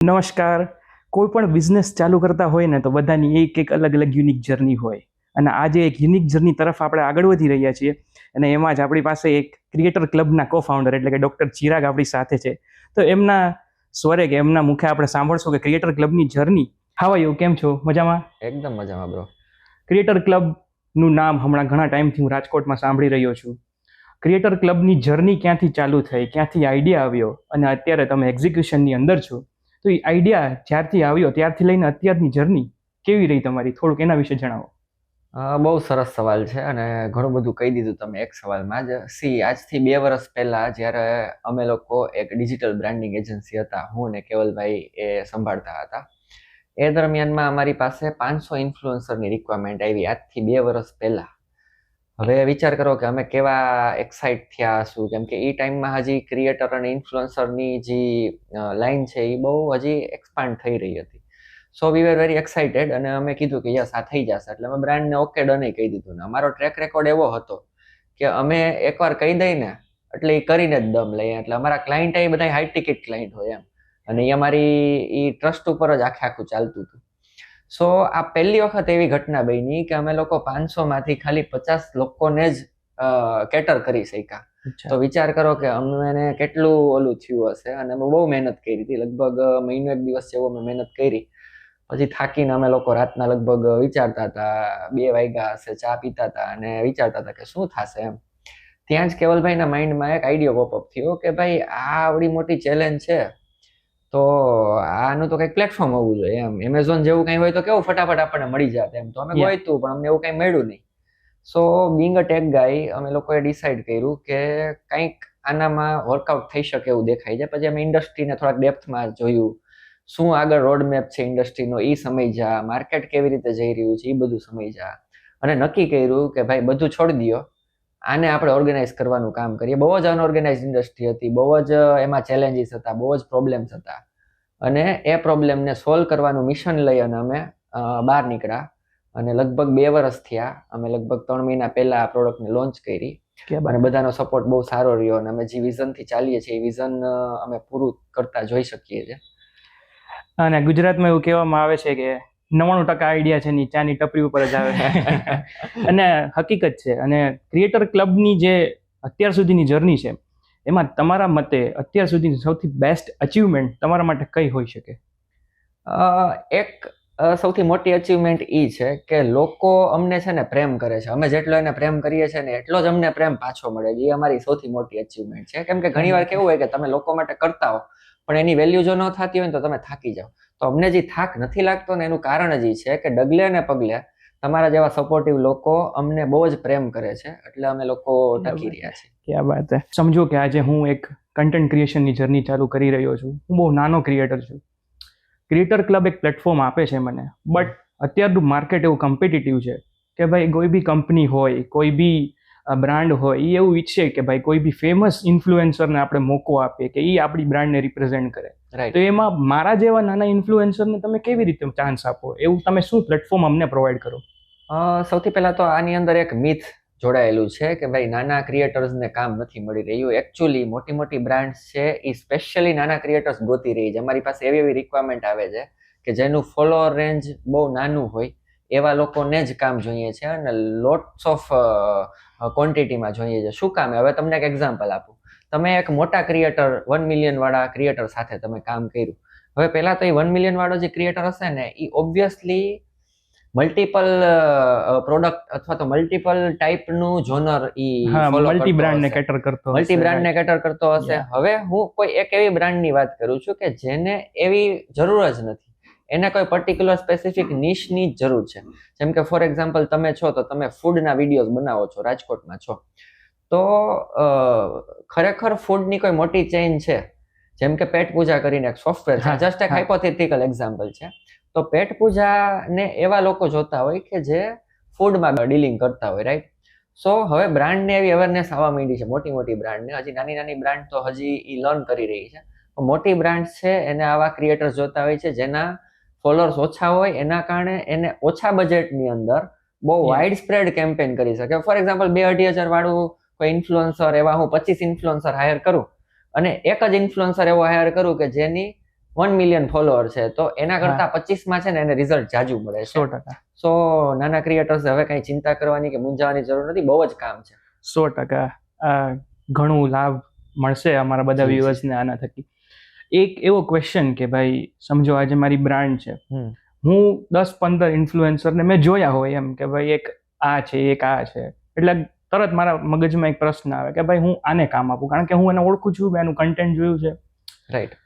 નમસ્કાર. કોઈ પણ બિઝનેસ ચાલુ કરતા હોય ને તો બધાની એક અલગ અલગ યુનિક જર્ની હોય. અને આજે એક યુનિક જર્ની તરફ આપણે આગળ વધી રહ્યા છીએ. અને એમાં જ આપણી પાસે એક ક્રિએટર ક્લબના co-founder એટલે કે ડૉક્ટર ચિરાગ આપણી સાથે છે. તો એમના સ્વરે કે એમના મુખે આપણે સાંભળશું કે ક્રિએટર ક્લબની જર્ની. How are you? કેમ છો? મજામાં? એકદમ મજામાં બ્રો. ક્રિએટર ક્લબનું નામ હમણાં ઘણા ટાઈમથી હું રાજકોટમાં સાંભળી રહ્યો છું. ક્રિએટર ક્લબની જર્ની ક્યાંથી ચાલુ થઈ, ક્યાંથી આઈડિયા આવ્યો અને અત્યારે તમે એક્ઝિક્યુશનની અંદર છો. તો એ આઈડિયા જ્યારથી આવ્યો ત્યારથી લઈને અત્યારની જર્ની કેવી રહી તમારી? થોડુંક એના વિશે જણાવો. બહુ સરસ સવાલ છે અને ઘણું બધું કહી દીધું તમે એક સવાલમાં જ. આજથી 2 વર્ષ પહેલા જ્યારે અમે લોકો એક ડિજિટલ બ્રાન્ડિંગ એજન્સી હતા, હું ને કેવલભાઈ એ સંભાળતા હતા, એ દરમિયાનમાં અમારી પાસે 500 ઇન્ફ્લુએન્સરની રિક્વાયરમેન્ટ આવી આજથી 2 વર્ષ પહેલા. હવે વિચાર કરો કે અમે કેવા એક્સાઇટ થયા હશું, કેમ કે એ ટાઈમમાં હજી ક્રિએટર અને ઇન્ફ્લુએન્સરની જે લાઈન છે એ બહુ હજી એક્સપાન્ડ થઈ રહી હતી. સો વી વેર વેરી એક્સાઇટેડ અને અમે કીધું કે યસ આ થઈ જશે. એટલે અમે બ્રાન્ડને ઓકે ડને કહી દીધું. ને અમારો ટ્રેક રેકોર્ડ એવો હતો કે અમે એકવાર કહી દઈને એટલે એ કરીને જ દમ લઈએ. એટલે અમારા ક્લાયન્ટ એ બધા હાઈ ટિકિટ ક્લાયન્ટ હોય એમ, અને એ અમારી એ ટ્રસ્ટ ઉપર જ આખું ચાલતું હતું. સો આ પહેલી વખત એવી ઘટના બની કે અમે લોકો 500માંથી ખાલી 50 લોકોને જ કેટર કરી શક્યા. તો વિચાર કરો કે અમને કેટલું ઓલું થયું હશે. અને અમે બહુ મહેનત કરી હતી, લગભગ મહિનો 1 દિવસ જેવો અમે મહેનત કરી. પછી થાકીને અમે લોકો રાતના લગભગ વિચારતા હતા, 2 વાગ્યા હશે, ચા પીતા હતા અને વિચારતા હતા કે શું થશે એમ. ત્યાં જ કેવલભાઈના માઇન્ડમાં એક આઈડિયો પોપઅપ થયો કે ભાઈ આ આવડી મોટી ચેલેન્જ છે તો આનું તો કંઈક પ્લેટફોર્મ હોવું જોઈએ એમ. એમેઝોન જેવું કંઈ હોય તો કેવું ફટાફટ આપણને મળી જાત એમ. તો અમે ગોઈતું પણ અમને એવું કંઈ મળ્યું નહીં. સો બિંગ અ ટેક ગાય અમે લોકોએ ડિસાઈડ કર્યું કે કંઈક આનામાં વર્કઆઉટ થઈ શકે એવું દેખાય છે. પછી અમે ઇન્ડસ્ટ્રીને થોડાક ડેપ્થમાં જોયું, શું આગળ રોડમેપ છે ઇન્ડસ્ટ્રીનો એ સમજ્યા, માર્કેટ કેવી રીતે જઈ રહ્યું છે એ બધું સમજ્યા અને નક્કી કર્યું કે ભાઈ બધું છોડી દો, આને આપણે ઓર્ગેનાઇઝ કરવાનું કામ કરીએ. બહુ જ અનઓર્ગેનાઇઝ ઇન્ડસ્ટ્રી હતી, બહુ જ એમાં ચેલેન્જીસ હતા, બહુ જ પ્રોબ્લેમ્સ હતા. અને એ પ્રોબ્લેમને સોલ્વ કરવાનું મિશન લઈ અને અમે બહાર નીકળ્યા. અને લગભગ 2 વર્ષ થયા. અમે લગભગ 3 મહિના પહેલા આ પ્રોડક્ટને લોન્ચ કરી અને બધાનો સપોર્ટ બહુ સારો રહ્યો. અને અમે જે વિઝનથી ચાલીએ છીએ એ વિઝન અમે પૂરું કરતા જોઈ શકીએ છીએ. અને ગુજરાતમાં એવું કહેવામાં આવે છે કે 99% આઈડિયા છે ની ચાની ટપરી ઉપર જ આવે. અને હકીકત છે. અને ક્રિએટર ક્લબની જે અત્યાર સુધીની જર્ની છે એમાં તમારા મતે અત્યાર સુધીની સૌથી બેસ્ટ અચીવમેન્ટ તમારા માટે કઈ હોઈ શકે? એક સૌથી મોટી અચીવમેન્ટ એ છે કે લોકો અમને છે ને પ્રેમ કરે છે. અમે જેટલો એને પ્રેમ કરીએ છીએ ને એટલો જ અમને પ્રેમ પાછો મળે છે. એ અમારી સૌથી મોટી અચીવમેન્ટ છે. કેમ કે ઘણીવાર કેવું હોય કે તમે લોકો માટે કરતા હો પણ એની વેલ્યુ જો ન થતી હોય ને તો તમે થાકી જાઓ. તો અમને જે થાક નથી લાગતો ને એનું કારણ જ છે કે ડગલે ને પગલે તમારા જેવા સપોર્ટિવ લોકો અમને બહુ જ પ્રેમ કરે છે. એટલે અમે લોકો ટકી રહ્યા છીએ. ક્યાં વાત છે. સમજો કે આજે હું એક કન્ટેન્ટ ક્રિએશનની જર્ની ચાલુ કરી રહ્યો છું. હું બહુ નાનો ક્રિએટર છું. ક્રિએટર ક્લબ એક પ્લેટફોર્મ આપે છે મને, બટ અત્યારનું માર્કેટ એવું કોમ્પિટિટિવ છે કે ભાઈ કોઈ બી કંપની હોય, કોઈ બી બ્રાન્ડ હોય, એ એવું ઈચ્છે કે ભાઈ કોઈ બી ફેમસ ઇન્ફ્લુએન્સરને આપણે મોકો આપીએ કે એ આપણી બ્રાન્ડને રિપ્રેઝેન્ટ કરે. તો એમાં મારા જેવા નાના ઇન્ફ્લુએન્સરને તમે કેવી રીતે ચાન્સ આપો? એવું તમે શું પ્લેટફોર્મ અમને પ્રોવાઈડ કરો? સૌથી પહેલા તો આની અંદર એક મિથ જોડાયેલું છે કે ભાઈ નાના ક્રિએટર્સને કામ નથી મળી રહ્યું. એકચ્યુઅલી મોટી મોટી બ્રાન્ડ્સ છે એ સ્પેશિયલી નાના ક્રિએટર્સ ગોતી રહી છે. અમારી પાસે એવી રિક્વાયરમેન્ટ આવે છે કે જેનું ફોલોઅર રેન્જ બહુ નાનું હોય એવા લોકોને જ કામ જોઈએ છે અને લોટ્સ ઓફ ક્વોન્ટિટીમાં જોઈએ છે. શું કામ? હવે તમને એક એક્ઝામ્પલ આપું. તમે એક મોટા ક્રિએટર 1 મિલિયન વાળા ક્રિએટર સાથે તમે કામ કર્યું. હવે પહેલા તો એ 1 મિલિયન વાળો જે ક્રિએટર હશે ને એ ઓબ્વિયસલી મલ્ટિપલ પ્રોડક્ટ અથવા તો મલ્ટિપલ ટાઈપનું જોનર મલ્ટી બ્રાન્ડને કેટર કરતો હશે. હવે હું કોઈ એક એવી બ્રાન્ડની વાત કરું છું કે જેને એવી જરૂર જ નથી. એને કોઈ પર્ટિક્યુલર સ્પેસિફિક નિશની જ જરૂર છે. જેમ કે ફોર એક્ઝામ્પલ તમે છો તો તમે ફૂડના વિડીયોઝ બનાવો છો, રાજકોટમાં છો, તો ખરેખર ફૂડની કોઈ મોટી ચેઇન છે જેમ કે પેટ પૂજા કરીને એક સોફ્ટવેર છે, જસ્ટ એક હાઇપોથેટિકલ એક્ઝામ્પલ છે. તો પેટ પૂજાને એવા લોકો જોતા હોય કે જે ફૂડમાં ડીલિંગ કરતા હોય, રાઈટ? સો હવે બ્રાન્ડને એવી અવેરનેસ આવવા માંડી છે, મોટી મોટી બ્રાન્ડને. હજી નાની નાની બ્રાન્ડ તો હજી એ લર્ન કરી રહી છે. મોટી બ્રાન્ડ છે એને આવા ક્રિએટર્સ જોતા હોય છે જેના ફોલોઅર્સ ઓછા હોય, એના કારણે એને ઓછા બજેટની અંદર બહુ વાઇડ સ્પ્રેડ કેમ્પેન કરી શકે. ફોર એક્ઝામ્પલ 2-2,500 વાળું કોઈ ઇન્ફ્લુએન્સર, એવા હું 25 ઇન્ફ્લુએન્સર હાયર કરું અને એક જ ઇન્ફ્લુએન્સર એવો હાયર કરું કે જેની 1 મિલિયન ફોલોઅર છે, તો એના કરતા 25માં છે ને એને રિઝલ્ટ જાજુ મળે છે. 100%. સો નાના ક્રિએટર્સ હવે કઈ ચિંતા કરવાની કે મૂંઝાવાની જરૂર નથી, બહુ જ કામ છે. 100%. ઘણું લાભ મળશે અમારા બધા જી, જી. વ્યુઅર્સને આના થકી. એક એવો ક્વેશ્ચન કે ભાઈ સમજો આજે મારી બ્રાન્ડ છે, હું 10-15 ઇન્ફ્લુએન્સરને મેં જોયા હોય એમ કે ભાઈ એક આ છે એક આ છે, એટલે તરત મારા મગજમાં એક પ્રશ્ન આવે કે ભાઈ હું આને કામ આપું, કારણ કે હું એને ઓળખું છું, મેં એનું કન્ટેન્ટ જોયું છે. રાઈટ.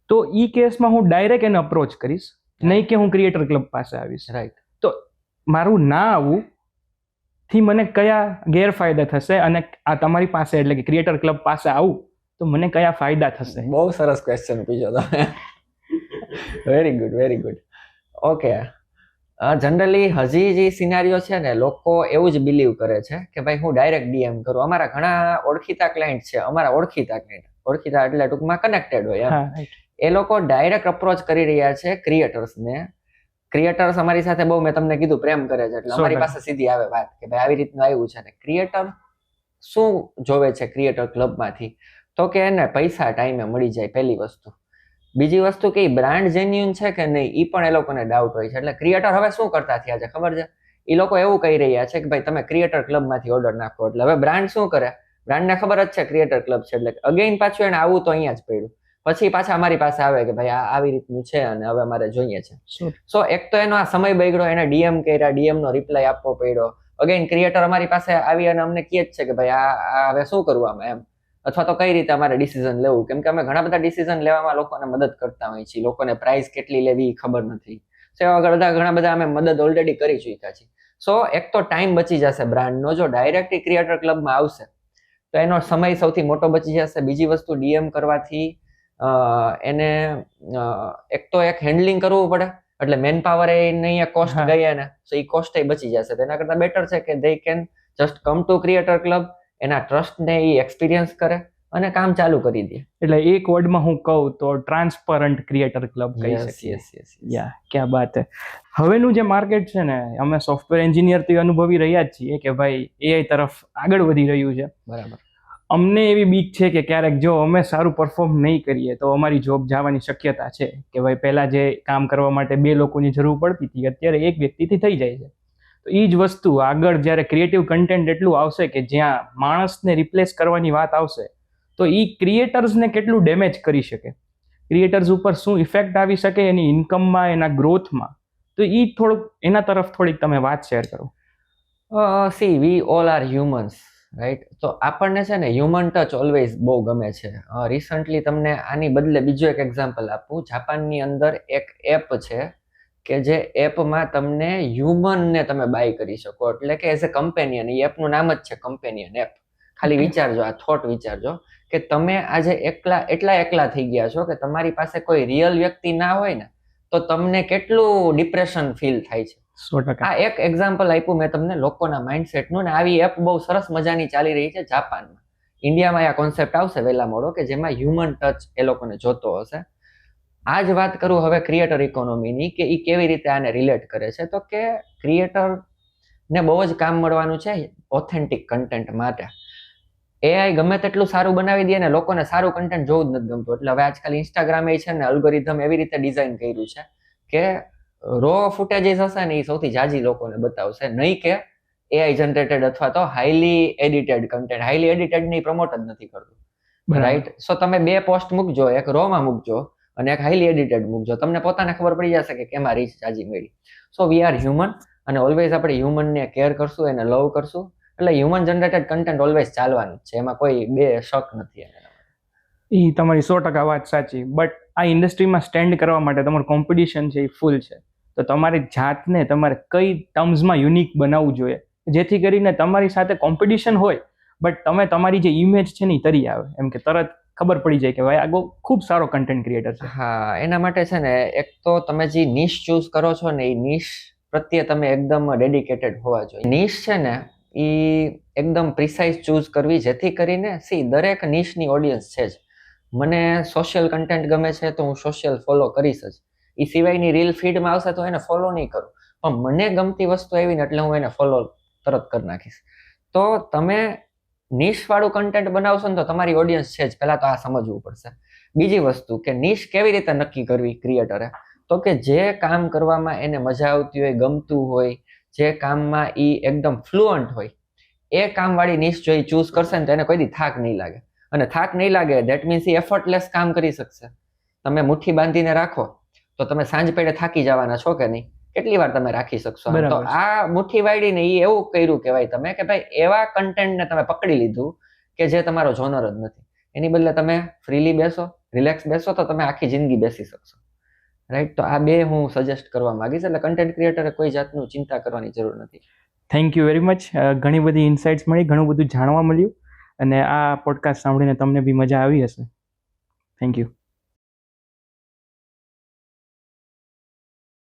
તો ઈ કેસમાં હું ડાયરેક્ટ એને અપ્રોચ કરીશ, નહીં કે હું ક્રિએટર ક્લબ પાસે આવીશ. રાઈટ. તો મારું ના આવવું થી મને કયા ગેરફાયદા થશે, અને આ તમારી પાસે એટલે કે ક્રિએટર ક્લબ પાસે આવું તો મને કયા ફાયદા થશે? બહુ સરસ ક્વેશ્ચન પૂછ્યો તમે. Very good, very good. Okay, generally હજી જે સિનારીઓ છે ને, લોકો એવું જ બિલીવ કરે છે કે ભાઈ હું ડાયરેક્ટ ડીએમ કરું. અમારા ઘણા ઓળખીતા ક્લાયન્ટ છે, અમારા ઓળખીતા એટલે ટૂંકમાં કનેક્ટેડ હોય એમ, એ લોકો ડાયરેક્ટ અપ્રોચ કરી રહ્યા છે ક્રિએટર્સને. ક્રિએટર્સ અમારી સાથે બહુ, મેં તમને કીધું, પ્રેમ કરે છે, એટલે અમારી પાસે સીધી આવે વાત કે ભાઈ આવી રીતનું આવ્યું છે. ને ક્રિએટર શું જોવે છે ક્રિએટર ક્લબમાંથી? તો કે એને પૈસા ટાઈમે મળી જાય, પહેલી વસ્તુ. બીજી વસ્તુ કે બ્રાન્ડ જેન્યુન છે કે નહીં, એ પણ એ લોકોને ડાઉટ હોય છે. એટલે ક્રિએટર હવે શું કરતા થયા છે ખબર છે? એ લોકો એવું કહી રહ્યા છે કે ભાઈ તમે ક્રિએટર ક્લબમાંથી ઓર્ડર નાખો. એટલે હવે બ્રાન્ડ શું કરે? બ્રાન્ડને ખબર જ છે ક્રિએટર ક્લબ છે, એટલે અગેઇન પાછું એને આવું તો અહીંયા જ પડ્યું, પછી પાછા અમારી પાસે આવે કે ભાઈ આ આવી રીતનું છે અને હવે અમારે જોઈએ છે. સો એક તો એનો આ સમય બગડ્યો, એને ડીએમ કર્યા, ડીએમ નો રિપ્લાય આપવો પડ્યો. અગેઇન ક્રિએટર અમારી પાસે આવી અને અમને કહે જ છે કે ભાઈ આ હવે શું કરવું આમાં એમ, અથવા તો કઈ રીતે અમારે ડિસિઝન લેવું, કેમ કે અમે ઘણા બધા ડિસિઝન લેવામાં લોકોને મદદ કરતા હોઈએ છીએ. લોકોને પ્રાઇસ કેટલી લેવી ખબર નથી, સો એવા ઘણા બધા અમે મદદ ઓલરેડી કરી ચૂક્યા છીએ. સો એક તો ટાઈમ બચી જશે બ્રાન્ડનો, જો ડાયરેક્ટલી ક્રિએટર ક્લબમાં આવશે તો એનો સમય સૌથી મોટો બચી જશે. બીજી વસ્તુ, ડીએમ કરવાથી એને એક તો એક હેન્ડલિંગ કરવું પડે, એટલે મેન પાવર એ નહીં, કોસ્ટ ગઈ એને, સો એ કોસ્ટ એ બચી જશે. તેના કરતા બેટર છે કે they can just come to creator club, એના ટ્રસ્ટને એ એક્સપિરિયન્સ કરે અને કામ ચાલુ કરી દે. એટલે એક વર્ડમાં હું કહું તો ટ્રાન્સપરન્ટ ક્રિએટર ક્લબ કહી શકીએ. યા, ક્યાં બાત હે. હવેનું જે માર્કેટ છે ને, અમે સોફ્ટવેર એન્જિનિયર તો અનુભવી રહ્યા જ છીએ કે ભાઈ એઆઈ તરફ આગળ વધી રહ્યું છે. બરાબર. અમને એવી બીક છે કે ક્યારેક જો અમે સારું પરફોર્મ નહીં કરીએ તો અમારી જોબ જવાની શક્યતા છે. કે ભાઈ પહેલા જે કામ કરવા માટે 2 લોકોની જરૂર પડતી હતી, અત્યારે એક વ્યક્તિથી થઈ જાય છે. તો એ જ વસ્તુ આગળ જ્યારે ક્રિએટિવ કન્ટેન્ટ એટલું આવશે કે જ્યાં માણસને રિપ્લેસ કરવાની વાત આવશે, તો એ ક્રિએટર્સને કેટલું ડેમેજ કરી શકે, ક્રિએટર્સ ઉપર શું ઇફેક્ટ આવી શકે એની ઇન્કમમાં, એના ગ્રોથમાં, તો એ થોડુંક એના તરફ થોડીક તમે વાત શેર કરો. C we all are humans, right? તો આપણને છે ને હ્યુમન ટચ ઓલવેઝ બહુ ગમે છે. રિસન્ટલી તમને આની બદલે બીજું એક એક્ઝામ્પલ આપું. જાપાનની અંદર એક એપ છે કે જે એપમાં તમને હ્યુમનને તમે બાય કરી શકો, એટલે કે એઝ અ કમ્પેનિયન. એ એપનું નામ જ છે કમ્પેનિયન એપ. ખાલી વિચારજો, આ થોટ વિચારજો કે તમે આજે એકલા થઈ ગયા છો કે તમારી પાસે કોઈ રિયલ વ્યક્તિ ના હોય ને, તો તમને કેટલું ડિપ્રેશન ફીલ થાય છે. 100%. આ એક એક્ઝામ્પલ આપ્યું મેં તમને લોકોના માઇન્ડસેટનું, ને આવી એપ બહુ સરસ મજાની ચાલી રહી છે જાપાનમાં. ઇન્ડિયામાં આ કોન્સેપ્ટ આવશે વહેલા મોડો કે જેમાં હ્યુમન ટચ એ લોકોને જોતો હશે. આ જ વાત કરું હવે ક્રિએટર ઇકોનોમીની, કે એ કેવી રીતે આને રિલેટ કરે છે. તો કે ક્રિએટરને બહુ જ કામ મળવાનું છે ઓથેન્ટિક કન્ટેન્ટ માટે. એઆઈ ગમે તેટલું સારું બનાવી દે ને લોકોને સારું કન્ટેન્ટ જોવું જ નથી ગમતું. એટલે હવે આજકાલ ઇન્સ્ટાગ્રામ છે ને અલ્ગોરિધમ એવી રીતે ડિઝાઇન કર્યું છે કે રો ફૂટેજીસ હશે ને એ સૌથી જાજી લોકોને બતાવશે, નહીં કે એઆઈ જનરેટેડ અથવા તો highly edited content. Highly edited ની પ્રમોટ જ નથી કરતું, રાઈટ? સો તમે 2 પોસ્ટ મૂકજો, એક રો માં મૂકજો અને એક હાઈલી એડિટેડ મૂકજો, તમને પોતાને ખબર પડી જશે કે કેમાં રીચ જાજી મળી. સો વી આર હ્યુમન, અને ઓલવેઝ આપણે હ્યુમનને કેર કરશું, એને લવ કરશું, એટલે હ્યુમન જનરેટેડ કન્ટેન્ટ ઓલવેઝ ચાલવાનું જ છે, એમાં કોઈ 2 શક નથી. એ તમારી 100% વાત સાચી. બટ આ ઇન્ડસ્ટ્રીમાં સ્ટેન્ડ કરવા માટે તમારું કોમ્પિટિશન છે એ ફૂલ છે. તો તમારી જાતને તમારે કઈ ટર્મ્સમાં યુનિક બનાવવું જોઈએ જેથી કરીને તમારી સાથે કોમ્પિટિશન હોય બટ તમે તમારી જે ઇમેજ છે ને એ તરી આવે, એમ કે તરત ખબર પડી જાય કે ભાઈ આ ખૂબ સારો કન્ટેન્ટ ક્રિએટર છે. હા, એના માટે છે ને એક તો તમે જે નિશ ચૂઝ કરો છો ને એ નિશ પ્રત્યે તમે એકદમ ડેડિકેટેડ હોવા જોઈએ. નિશ છે ને એ એકદમ પ્રિસાઇઝ ચૂઝ કરવી, જેથી કરીને દરેક નિશની ઓડિયન્સ છે જ. મને સોશિયલ કન્ટેન્ટ ગમે છે તો હું સોશિયલ ફોલો કરીશ જ, એ સિવાયની રીલ ફીડમાં આવશે તો એને ફોલો નહીં કરું, પણ મને ગમતી વસ્તુ આવી ને એટલે હું એને ફોલો તરત કરી નાખીશ. તો તમે નિશ વાળું કન્ટેન્ટ બનાવશો ને તો તમારી ઓડિયન્સ છે જ, પહેલા તો આ સમજવું પડશે. બીજી વસ્તુ કે નિશ કેવી રીતે નક્કી કરવી ક્રિએટરે, તો કે જે કામ કરવામાં એને મજા આવતી હોય, ગમતું હોય, જે કામમાં એ એકદમ ફ્લુઅન્ટ હોય, એ કામવાળી નિશ જો એ ચૂઝ કરશે ને તો એને કોઈ દી થાક નહીં લાગે. અને થાક નહીં લાગે દેટ મીન્સ એ એફર્ટલેસ કામ કરી શકશે. તમે મુઠ્ઠી બાંધીને રાખો તો તમે સાંજ પેડે થાકી જવાના છો કે નહીં? કેટલી વાર તમે રાખી શકશો? તો બરાબર છે. આ મુઠ્ઠી વાળીને એ એવું કર્યું કહેવાય તમે કે ભાઈ એવા કન્ટેન્ટને તમે પકડી લીધું કે જે તમારો જોનર જ નથી. એની બદલે તમે ફ્રીલી બેસો, રિલેક્સ બેસો તો તમે આખી જિંદગી બેસી શકશો. રાઈટ? તો આ બે હું સજેસ્ટ કરવા માંગીશ. એટલે કન્ટેન્ટ ક્રિએટરે કોઈ જાતનું ચિંતા કરવાની જરૂર નથી. Thank you very much. ઘણી બધી ઇન્સાઇટ્સ મળી, ઘણું બધું જાણવા મળ્યું, અને આ પોડકાસ્ટ સાંભળીને તમને બી મજા આવી હશે. Thank you.